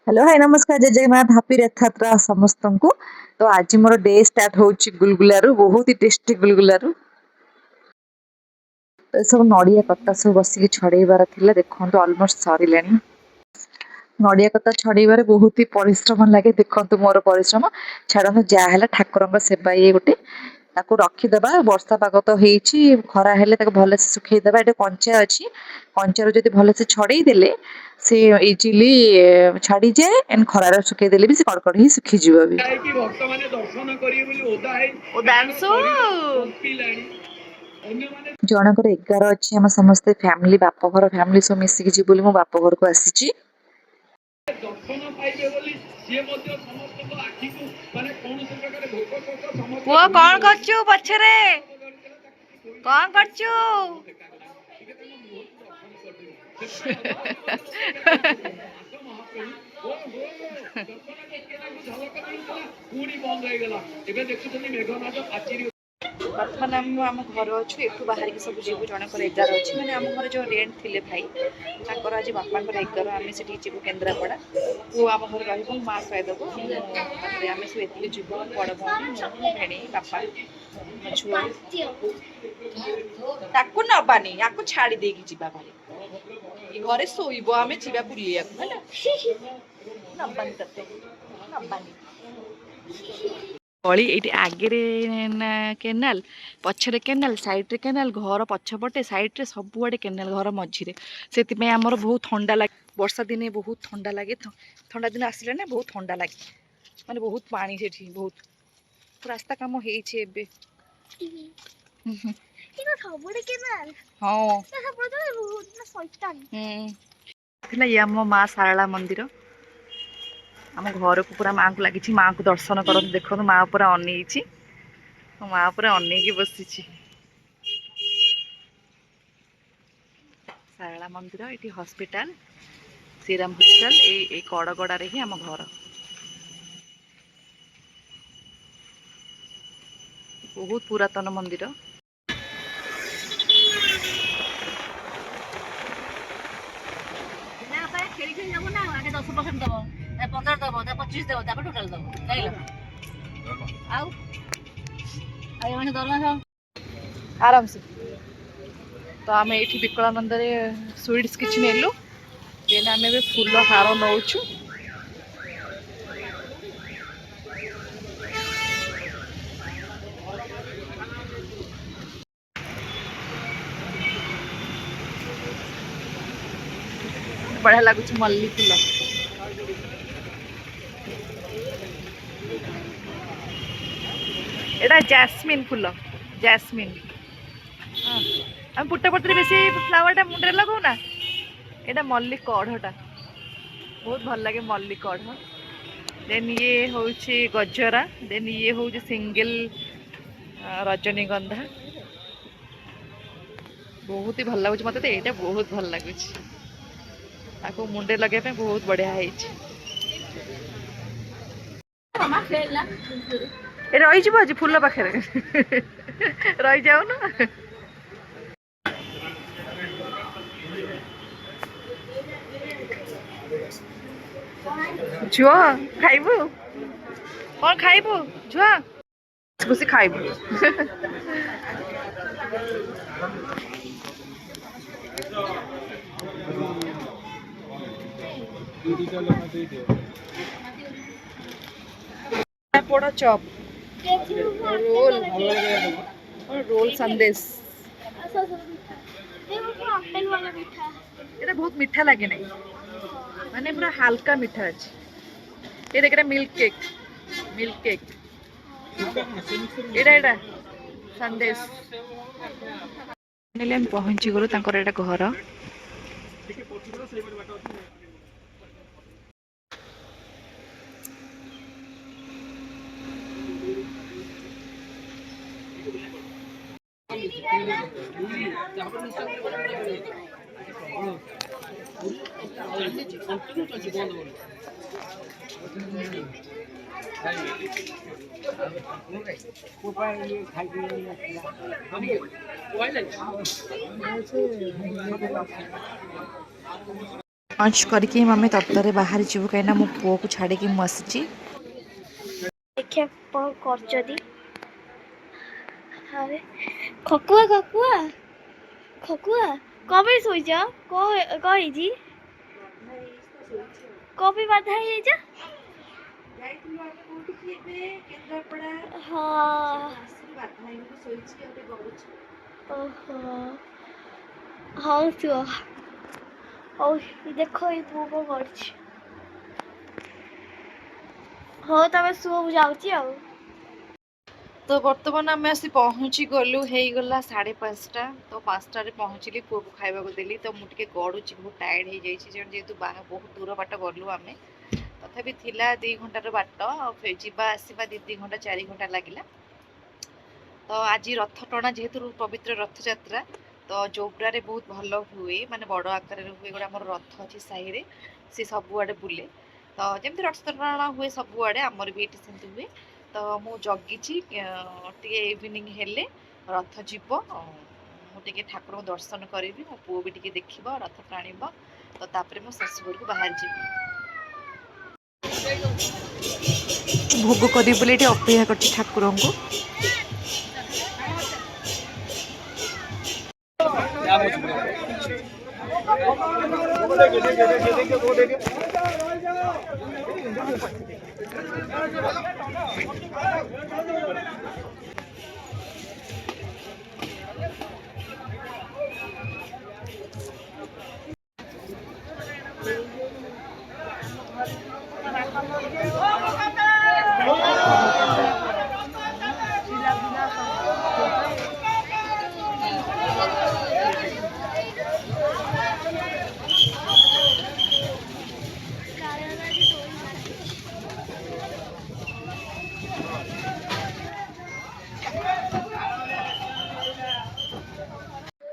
Hello hi नमस्कार जय Jagannath happy रथ यात्रा समस्त को। तो आज मोर डे स्टार्ट होची गुलगुलारू बहुत ही टेस्टी गुलगुलारू। तो सब नड़िया कता सब बसिक छड़ेबार थिला देखंतु ऑलमोस्ट सरिलानी। नड़िया कता छड़ेबार बहुत ही परिश्रम लगे देखंतु मोर परिश्रम छाड़नु जा हैला ठाकुरंग सेवा ये गोटे ताको रखिदेबा वर्षा पाग तो हेची खरा हेले ताको भले से सुखई देबा एटा कंचा अछि कंचारो जदि भले से छड़ेई देले से इजिली छाड़ी जाए एंड खरार सुखई देले भी से कड़कड़ ही सुखी जीव भी जनकर 11 अछि हम समस्त फैमिली बाप घर फैमिली सब मिसिक जी बोली मो बाप घर को आसीची पुआ कौन करचु पछरे कौन करचु बर्तमान आम घर अच्छु एक बाहर की सब जीव जनकर 11 अच्छी मैंने आम घर जो रेंट थे भाई आज बापा 11 आम से जीव केन्द्रापड़ा पु आम घर रही माँ खुआदेव आम सब एत जीव बड़ भौणी भेणी बापा छुआ ताकू नबानी या छाड़ी देकी जीवा भाई घरे शोब आम जा बुलिया नबानी ते नबानी गली ये आगे केनाल पछरे केनाल साइड्रे केनाल घर पछपटे साइड्रे सबुआड़े केनाल घर मझीरे से आमर बहुत ठंडा लगे वर्षा दिने बहुत ठंडा लगे ठंडा दिन आसिले ना बहुत ठंडा लगे माने बहुत पानी से बहुत रास्ता कम हो ये माँ सारला मंदिर आम घर को पूरा माँ को लगी माँ को दर्शन कर देखो माँ पूरा अनई माँ पूरा अनईकी बसी सारला मंदिर ये हॉस्पिटल श्रीराम हॉस्पिटल ये कड़गड़ा ही आम घर बहुत पुरातन मंदिर आराम से तो आम ये विकलानंद स्वीट्स किसी नेलु देन आम फूल हार नौचु बढ़िया लगुच मल्ली फूल एटा जैस्मिन फूल जैस्मिन हम पुट्टा पत्र बेसी फ्लावर टा मुंडे लगौ ना एटा मल्ली कढ़टा बहुत भल लगे मल्ली कढ़ देन ये हूँ गजरा देन ये हूँ सिंगल रजनीगंधा बहुत ही भल लगुच मत तो यहाँ बहुत भल लगुच आपको मुंडे लगे बहुत बढ़िया है रही आज फूल पाखे रही जाऊ ना झुआ खाइबू कौन खाइबू झुआ खुशी खाइबू पोड़ा चॉप रोल रोल संदेश ये बहुत मीठा लगे नहीं माने पूरा हल्का मीठा अच्छे ये देख मिल्क केक एटा संदेश हम पहुँची गलु घर ଲଞ୍ଚ କରିକି ଆମେ ତରତରେ ବାହାରି ଯିବୁ କାହିଁକିନା ମୋ ପୁଅକୁ ଛାଡ଼ିକି ମୁଁ ଆସିଛି। ଦେଖିଆ କଣ କରୁଛନ୍ତି। ଆରେ ଖକୁଆ ଖକୁଆ ଖକୁଆ କଣ ପାଇଁ ଶୋଇଛ? କଣ ହେଇଛି? କଣ ପାଇଁ ବାଧା ହେଇଯାଇଛ? ଯାଇଥିଲୁ ଆମେ କୋଉଠିକି ଏବେ କେନ୍ଦ୍ରାପଡ଼ା। ହଁ ଆସିକି ବାଧା ହେଇକି ଶୋଇଛି ଆଉ ଟିକେ ଗଡୁଛି। ଓହୋ ହଉ ଶୁଅ। ହଉ ଦେଖ ଏଇ ପୁଅ କଣ କରୁଛି। ହଉ ତମେ ଶୁଅ ମୁଁ ଯାଉଛି ଆଉ। ତ ବର୍ତ୍ତମାନ ଆମେ ଆସି ପହଞ୍ଚି ଗଲୁ, ହେଇଗଲା 5:30। ତ 5ଟାରେ ପହଞ୍ଚିଲି, ପୁଅକୁ ଖାଇବାକୁ ଦେଲି। ତ ମୁଁ ଟିକେ ଗଡ଼ୁଛି, ବହୁତ ଟାୟାର୍ଡ଼ ହେଇଯାଇଛି ଯେହେତୁ ବହୁତ ଦୂର ବାଟ ଗଲୁ ଆମେ। ତଥାପି ଥିଲା 2 ଘଣ୍ଟାର ବାଟ, ଆଉ ଯିବା ଆସିବା 2 ଘଣ୍ଟା 4 ଘଣ୍ଟା ଲାଗିଲା। ତ ଆଜି ରଥ ଟଣା, ଯେହେତୁ ପବିତ୍ର ରଥଯାତ୍ରା, ତ ଯୋବ୍ରାରେ ବହୁତ ଭଲ ହୁଏ, ମାନେ ବଡ଼ ଆକାରରେ ହୁଏ। ଗୋଟେ ଆମର ରଥ ଅଛି ସାହିରେ, ସେ ସବୁଆଡ଼େ ବୁଲେ। ତ ଯେମିତି ରଥ ଟଣା ହୁଏ ସବୁଆଡ଼େ, ଆମର ବି ଏଠି ସେମିତି ହୁଏ। ତ ମୁଁ ଜଗିଛି ଟିକେ ଇଭିନିଂ ହେଲେ ରଥ ଯିବ, ମୁଁ ଟିକେ ଠାକୁରଙ୍କୁ ଦର୍ଶନ କରିବି, ମୋ ପୁଅ ବି ଟିକେ ଦେଖିବ, ରଥ ଟାଣିବ। ତ ତାପରେ ମୁଁ ଶାଶୁଘରକୁ ବାହାରି ଯିବି। ଭୋଗ କରିବି ବୋଲି ଏଠି ଅପେକ୍ଷା କରିଛି ଠାକୁରଙ୍କୁ।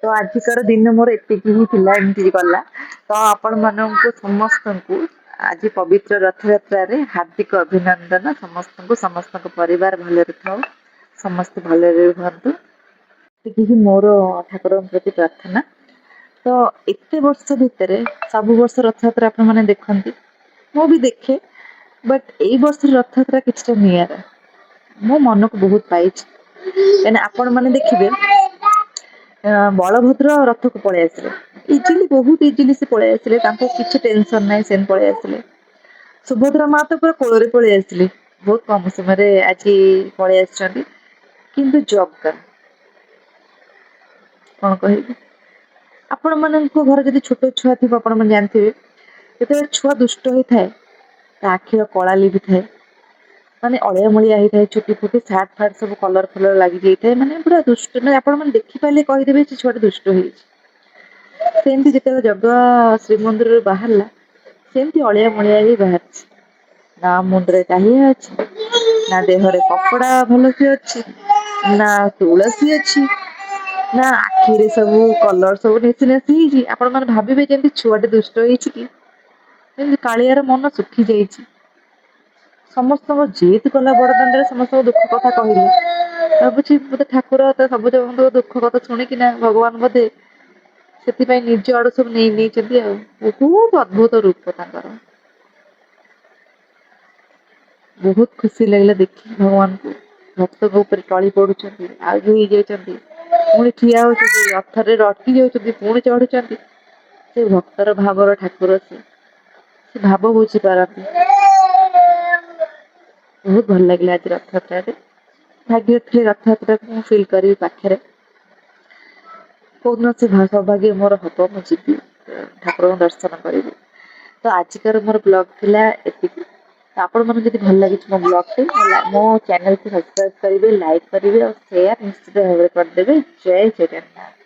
ତ ଆଜିକାର ଦିନ ମୋର ଏତିକି ହିଁ ଥିଲା, ଏମିତି ଗଲା। ତ ଆପଣମାନଙ୍କୁ ସମସ୍ତଙ୍କୁ ଆଜି ପବିତ୍ର ରଥଯାତ୍ରାରେ ହାର୍ଦ୍ଦିକ ଅଭିନନ୍ଦନ। ସମସ୍ତଙ୍କୁ, ସମସ୍ତଙ୍କ ପରିବାର ଭଲରେ ଥାଉ, ସମସ୍ତେ ଭଲରେ ରୁହନ୍ତୁ, ଏତିକି ହିଁ ମୋର ଠାକୁରଙ୍କ ପ୍ରତି ପ୍ରାର୍ଥନା। ତ ଏତେ ବର୍ଷ ଭିତରେ ସବୁ ବର୍ଷ ରଥଯାତ୍ରା ଆପଣମାନେ ଦେଖନ୍ତି, ମୁଁ ବି ଦେଖେ, ବଟ୍ ଏଇ ବର୍ଷର ରଥଯାତ୍ରା କିଛିଟା ନିଆରା। ମୋ ମନକୁ ବହୁତ ପାଇଛି, କାହିଁକିନା ଆପଣ ମାନେ ଦେଖିବେ ବଳଭଦ୍ର ରଥକୁ ପଳେଇ ଆସିଲେ ଇଜିଲି, ବହୁତ ଇଜିଲି ସେ ପଳେଇ ଆସିଲେ, ତାଙ୍କୁ କିଛି ଟେନସନ ନାହିଁ, ସେମିତି ପଳେଇ ଆସିଲେ। ସୁଭଦ୍ରା ମା ତ ପୁରା କୋଳରେ ପଳେଇ ଆସିଲେ, ବହୁତ କମ ସମୟରେ ଆଜି ପଳେଇ ଆସିଛନ୍ତି। କିନ୍ତୁ ଜଗା, କଣ କହିବି, ଆପଣ ମାନଙ୍କ ଘରେ ଯଦି ଛୋଟ ଛୁଆ ଥିବ, ଆପଣ ମାନେ ଜାଣିଥିବେ, ଯେତେବେଳେ ଛୁଆ ଦୁଷ୍ଟ ହେଇଥାଏ ତା ଆଖିର କଳା ଲିଭିଥାଏ, ମାନେ ଅଳିଆ ମଳିଆ ହେଇଥାଏ, ଚୁଟି ଫୁଟି ସାର୍ଟ ଫାଟ ସବୁ କଲର ଫଲର ଲାଗି ଯାଇଥାଏ, ମାନେ ପୁରା ଦୁଷ୍ଟ, ମାନେ ଆପଣ ମାନେ ଦେଖିପାରିଲେ କହିଦେବେ ସେ ଛୁଆଟା ଦୁଷ୍ଟ ହେଇଛି। ସେମିତି ଯେତେବେଳେ ଜଗା ଶ୍ରୀମନ୍ଦିରରୁ ବାହାରିଲା, ସେମିତି ଅଳିଆ ମଳିଆ ହେଇ ବାହାରିଛି। ନା ମୁଣ୍ଡରେ ଟାହିଆ ଅଛି, ନା ଦେହରେ କପଡା ଭଲସେ ଅଛି, ନା ତୁଳସୀ ଅଛି, ନା ଆଖିରେ ସବୁ କଲର ସବୁ ନେସି ନେସି ହେଇଛି। ଆପଣ ମାନେ ଭାବିବେ ଯେମିତି ଛୁଆଟେ ଦୁଷ୍ଟ ହେଇଛି କି, ଯେମିତି କାଳିଆର ମନ ଶୁଖି ଯାଇଛି। ସମସ୍ତଙ୍କ ଯେହେତୁ କଲା ବଡ ଦାଣ୍ଡରେ ସମସ୍ତଙ୍କ ଦୁଃଖ କଥା କହିଲେ, ଭାବୁଛି ବୋଧେ ଠାକୁର ତ ସବୁ ଜଣଙ୍କ ଦୁଃଖ କଥା ଶୁଣିକିନା ଭଗବାନ ବୋଧେ ସେଥିପାଇଁ ନିଜ ଆଡୁ ସବୁ ନେଇଛନ୍ତି ଆଉ। ବହୁତ ଅଦ୍ଭୁତ ରୂପ ତାଙ୍କର, ବହୁତ ଖୁସି ଲାଗିଲା ଦେଖି ଭଗବାନଙ୍କୁ। ଭକ୍ତଙ୍କ ଉପରେ ଟଳି ପଡୁଛନ୍ତି, ଆଉଜୁ ହେଇଯାଉଛନ୍ତି, ପୁଣି ଠିଆ ହଉଛନ୍ତି, ରଥରେ ଅଟକି ଯାଉଛନ୍ତି, ପୁଣି ଚଢୁଛନ୍ତି। ସେ ଭକ୍ତର ଭାବର ଠାକୁର, ସେ ଭାବ ବୁଝି ପାରନ୍ତି। ବହୁତ ଭଲ ଲାଗିଲା ଆଜି ରଥଯାତ୍ରାରେ। ଭାଗ୍ୟ ଥିଲେ ରଥଯାତ୍ରାକୁ ମୁଁ ଫିଲ୍ କରିବି ପାଖରେ। କୋଉଦିନ ସେ ସୌଭାଗ୍ୟ ମୋର ହବ, ମୁଁ ଯିବି ଠାକୁରଙ୍କୁ ଦର୍ଶନ କରିବି। ତ ଆଜିକାର ମୋର ବ୍ଲଗ ଥିଲା ଏତିକି। ଆପଣ ମାନଙ୍କୁ ଯଦି ଭଲ ଲାଗିଛି ମୋ ବ୍ଲଗଟି, ମୋ ଚ୍ୟାନେଲକୁ ସବସ୍କ୍ରାଇବ କରିବେ, ଲାଇକ୍ କରିବେ, ଆଉ ସେୟାର ନିଶ୍ଚିତ ଭାବରେ କରିଦେବେ। ଜୟ ଜଗନ୍ନାଥ।